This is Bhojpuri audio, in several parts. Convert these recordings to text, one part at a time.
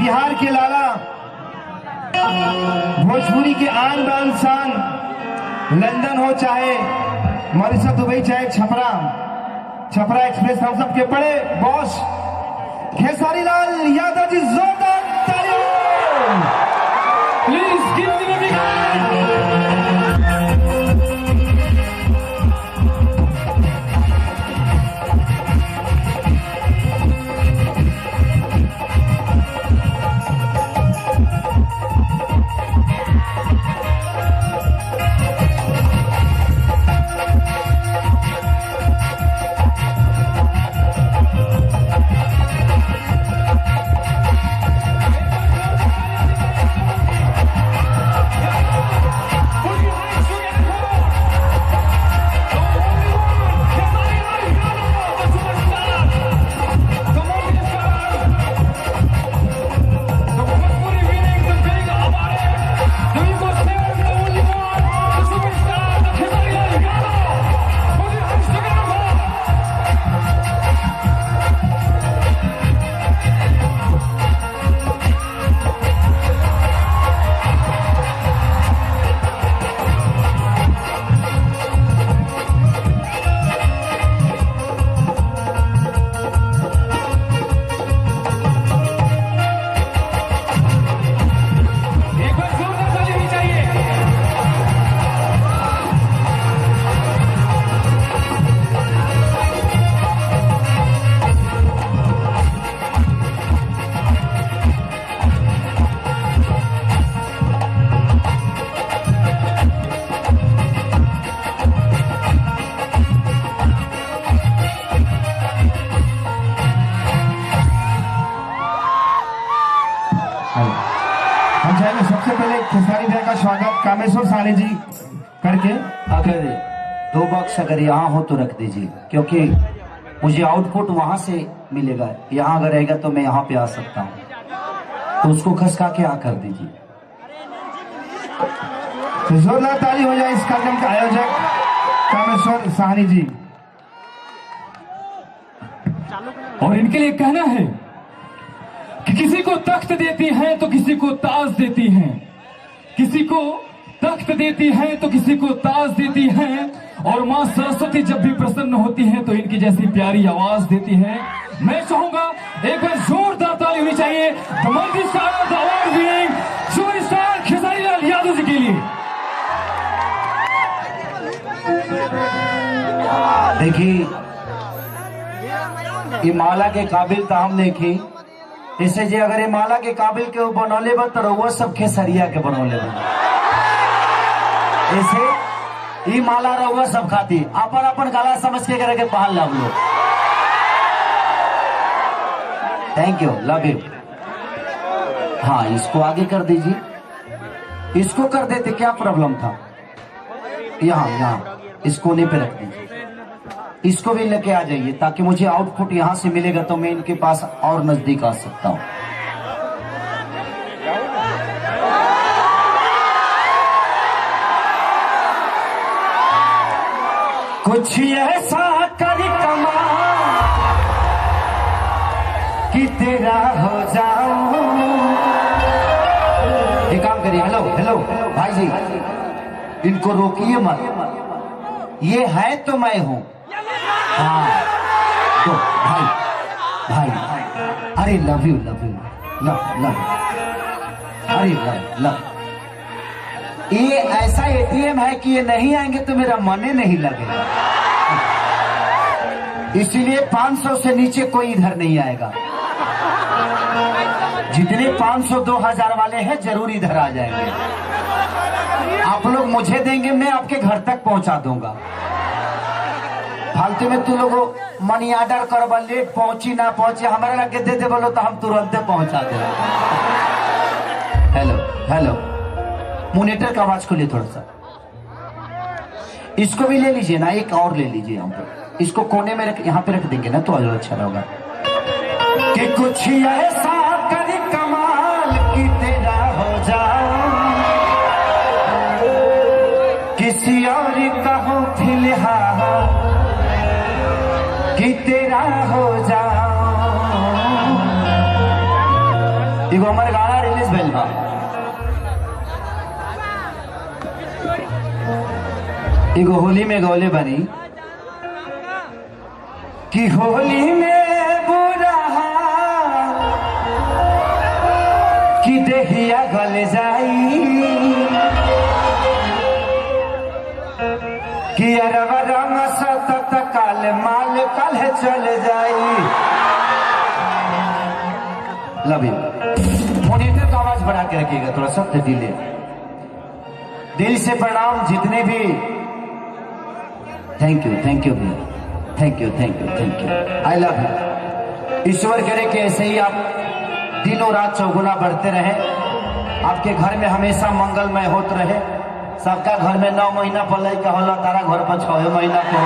बिहार के लाला, भोजपुरी के आन बान शान, लंदन हो चाहे मॉरिशस, दुबई चाहे छपरा, छपरा एक्सप्रेस हम सब के बड़े बॉस खेसारी लाल यादव जी, जोरदार तालियां। Please give them a big hand. हम चाहेंगे सबसे पहले खेसारी भाई का स्वागत कामेश्वर साले जी करके। अगर 2 बॉक्स अगर यहाँ हो तो रख दीजिए, क्योंकि मुझे आउटपुट वहां से मिलेगा। यहाँ अगर रहेगा तो मैं यहाँ पे आ सकता हूँ, तो उसको खसका के यहाँ कर दीजिए। तो जोरदार ताली हो जाए इस कार्यक्रम के आयोजक कामेश्वर साहनी जी। और इनके लिए कहना है कि किसी को तख्त देती हैं तो किसी को ताज देती हैं, किसी को तख्त देती हैं तो किसी को ताज देती हैं, और मां सरस्वती जब भी प्रसन्न होती हैं तो इनकी जैसी प्यारी आवाज देती हैं। मैं चाहूंगा एक बार जोरदार ताली होनी चाहिए the multi star award winning superstar Khesari Lal Yadav ji के लिए। देखिए, ये माला के काबिल तो हम देखी, इसे जे अगर ये माला के काबिल के बनौले बा तो रउआ सब खेसरिया के बनौले बा। ऐसे ये माला रउआ सब खाती अपन अपन गला समझ के करे के पहल लाभ लो। Thank you, love you. हाँ, इसको आगे कर दीजिए, इसको कर देते, क्या प्रॉब्लम था। यहाँ यहाँ इस कोने पे रख दीजिए, इसको भी लेके आ जाइए ताकि मुझे आउटपुट यहां से मिलेगा तो मैं इनके पास और नजदीक आ सकता हूं। कुछ ऐसा कर कमाल कि तेरा हो जाऊं। ये काम करिए। हेलो हेलो भाई जी, इनको रोकिए मत, ये है तो मैं हूं। हाँ तो भाई, अरे लव यू, लव, अरे लव। ये ऐसा एटीएम है कि ये नहीं आएंगे तो मेरा मन ही नहीं लगेगा, इसीलिए 500 से नीचे कोई इधर नहीं आएगा। जितने 500 2000 वाले हैं जरूर इधर आ जाएंगे। आप लोग मुझे देंगे, मैं आपके घर तक पहुंचा दूंगा। फालतू में तू लोगों मनी ऑर्डर करवा, लेट पहुंची ना पहुंची हमारे लगे दे दे बोलो तो हम तुरंत पहुंचा दे। हेलो हेलो, मोनिटर का आवाज खोलिए थोड़ा सा। इसको भी ले लीजिए ना, एक और ले लीजिए यहाँ पे, इसको कोने में रख, यहाँ पे रख देंगे ना तो और अच्छा होगा। कि कुछ ऐसा कर कमाल कि तेरा हो जाऊं, किसी और का हो फिलहाल कि तेरा हो जाऊं। एगो हमारे गाना रिलीज भइल बा, एगो होली में गौले बनी कि होली में बुरा हाल कि देखिया गल जाई कि अरवा रंग सतत काल माल कल चल जाई। Love you. मॉनिटर का आवाज बढ़ा के रखिएगा थोड़ा सा, डिले। दिल से प्रणाम जितने भी, थैंक यू भैया, thank you, I love you. ईश्वर करे कि ऐसे ही आप दिनों रात चौगुना बढ़ते रहे, आपके घर में हमेशा मंगलमय होते रहे। सबका घर में 9 महीना पलई का होला, तारा घर पर 6 महीना को।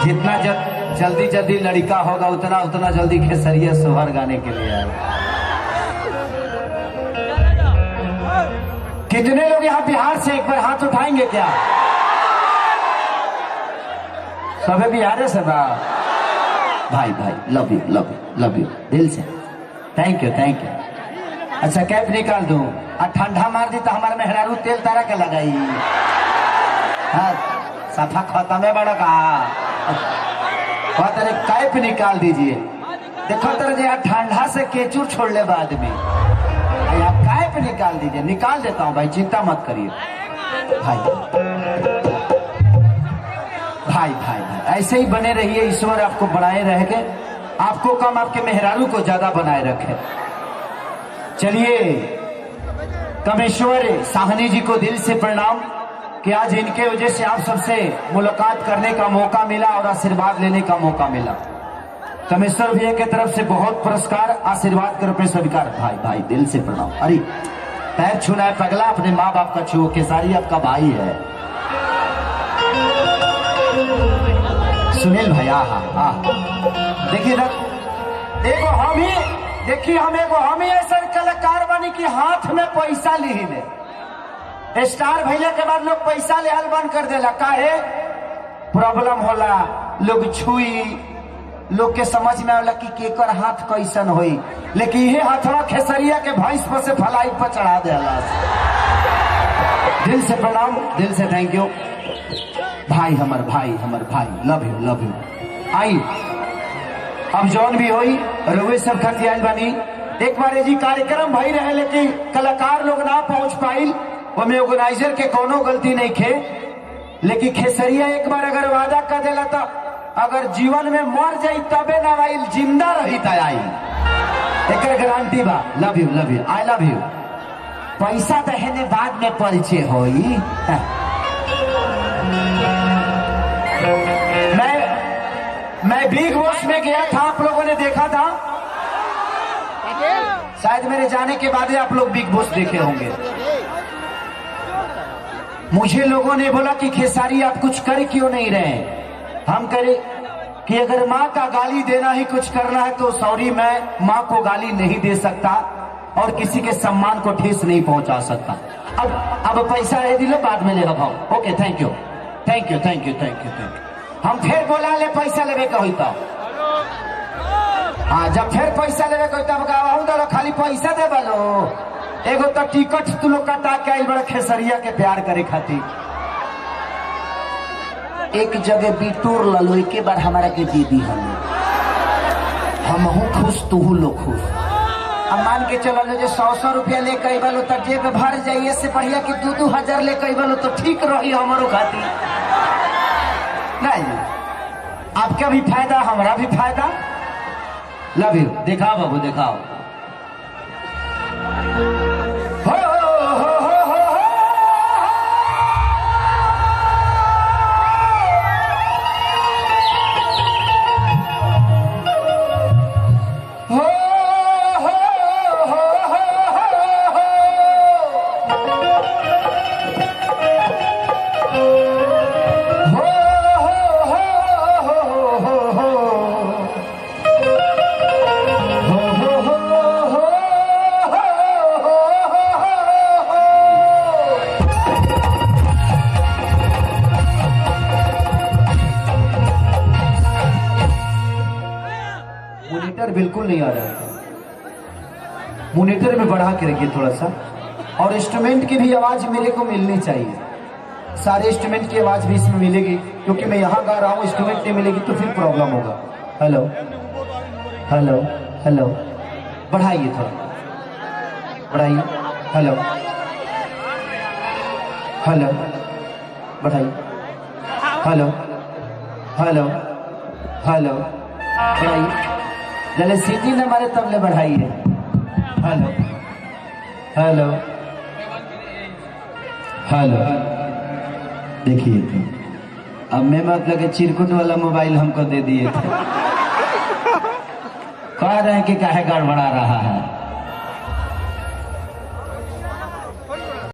जितना जल्दी लड़का होगा उतना जल्दी खेसरिया सोहर गाने के लिए आएगा। कितने लोग यहाँ बिहार से एक बार हाथ उठाएंगे क्या? सभी बिहार से बा भाई, लव यू दिल से, थैंक यू। अच्छा कैप निकाल दूं, और ठंडा मार दी तो हमारे मेहरारू तेल तारा के लगाई। हाँ, सफा खत्म है बड़ा का। तेरे कैप निकाल दीजिए। देखो तेरे यहाँ ठंडा से केचूर छोड़ ले बाद में, आप कैप निकाल दीजिए। निकाल देता हूँ भाई, चिंता मत करिए भाई। ऐसे ही बने रहिए, ईश्वर आपको बनाए रहे, आपको कम आपके मेहरारू को ज्यादा बनाए रखे। चलिए, कमेश्वर साहनी जी को दिल से प्रणाम कि आज इनके वजह से आप सबसे मुलाकात करने का मौका मिला और आशीर्वाद लेने का मौका मिला। कमेश्वर भैया की तरफ से बहुत पुरस्कार आशीर्वाद के रूप में स्वीकार। भाई दिल से प्रणाम। अरे पैर छूना है पगला, अपने माँ बाप का छुओ, केसारी आपका भाई है। सुनील भैया, देखिए हम ही ऐसा कलाकार बनी कि हाथ में पैसा ली ले। स्टार भैया के बाद लोग पैसा ले हल बंद कर देला, काहे? प्रॉब्लम होला, लोग छुई, लोग के समझ में आला कि केकर हाथ कैसन होई, लेकिन ये हाथवा खेसरिया के भैंस पर से फलाई पर चढ़ा देला। दिल से प्रणाम, दिल से थैंक यू भाई, हमर भाई, लव यू। आई अब जौन भी होई रउए सब खातिर आइल बानी। एक बार जी कार्यक्रम भई रहे, लेकिन कलाकार लोग ना पहुंच पाइल, में ऑर्गेनाइजर के कोनो गलती नहीं खे। लेकिन खेसरिया एक बार अगर वादा कर देला तो अगर जीवन में मर जाई तबे ना आइल, जिंदा रही त आई, एक गारंटी बा। Love you, I love you. पैसा तो है बाद में परिचय होई। मैं बिग बॉस में गया था, आप लोगों ने देखा था शायद, मेरे जाने के बाद आप लोग बिग बॉस देखे होंगे। मुझे लोगों ने बोला कि खेसारी आप कुछ कर क्यों नहीं रहे? हम करे कि अगर माँ का गाली देना ही कुछ करना है तो सॉरी, मैं माँ को गाली नहीं दे सकता और किसी के सम्मान को ठेस नहीं पहुंचा सकता। अब पैसा है दिलो, बाद में लेगा भाव। ओके, थैंक यू। हम फिर बोला ले पैसा लेवे का होता। हाँ, जब फिर पैसा लेवे का होता खाली पैसा दे बोलो। एगो तो टिकट तू लोग कटा के बड़ा खेसरिया के प्यार करे खातिर। एक जगह बिटूर ललो, एक बार हमारा के दीदी हम खुश, तू लोग खुश। अब मान के चलो जो 100 रुपया ले कई बालो तो जेब भर जाइए, से बढ़िया कि 2 हजार ले कई बालो तो ठीक रही हमारो खातिर। नहीं, आपका भी फायदा, हमारा भी फायदा। Love you. दिखाओ बाबू, दिखाओ। मोनीटर बिल्कुल नहीं आ रहा है, मोनीटर में बढ़ा के रखिए थोड़ा सा। और इंस्ट्रूमेंट की भी आवाज मेरे को मिलनी चाहिए, सारे इंस्ट्रूमेंट की आवाज भी इसमें मिलेगी, क्योंकि मैं यहाँ गा रहा हूँ, इंस्ट्रूमेंट नहीं मिलेगी तो फिर प्रॉब्लम होगा। हेलो हेलो हेलो, बढ़ाइए थोड़ा, बढ़ाइए। हेलो हेलो, बढ़ाइए। हेलो हेलो हेलो, बढ़ाइए। जले सीटी न मारे तब ले बढ़ाइए। हेलो हेलो हेलो, देखिए तो अब मैं मतलब कि चिरकुट वाला मोबाइल हमको दे दिए थे, कह रहे हैं कि काहे गड़बड़ा रहा है।